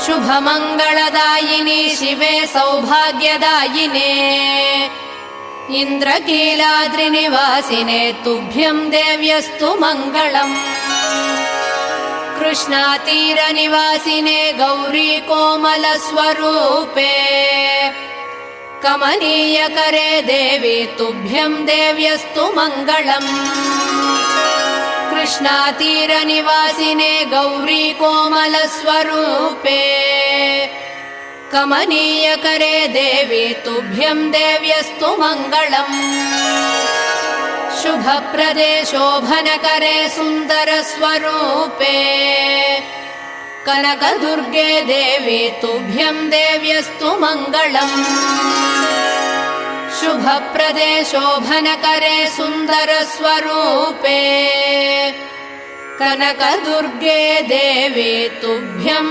शुभमङ्गलदायिनि शिवे सौभाग्यदायिने इन्द्रकीलाद्रिनिवासिने तुभ्यं देव्यस्तु मङ्गलम् कृष्णातीरनिवासिने गौरी कोमलस्वरूपे कमनीयकरे देवी तुभ्यं देव्यस्तु मङ्गलम् कृष्णातीरनिवासिने गौरी कोमलस्वरूपे कमनीयकरे देवी तुभ्यं देव्यस्तु मङ्गलम् शुभप्रदे शोभनकरे सुन्दरस्वरूपे कनकदुर्गे देवी तुभ्यं देव्यस्तु मङ्गलम् शुभप्रदे शोभनकरे सुन्दरस्वरूपे कनकदुर्गे देवी तुभ्यं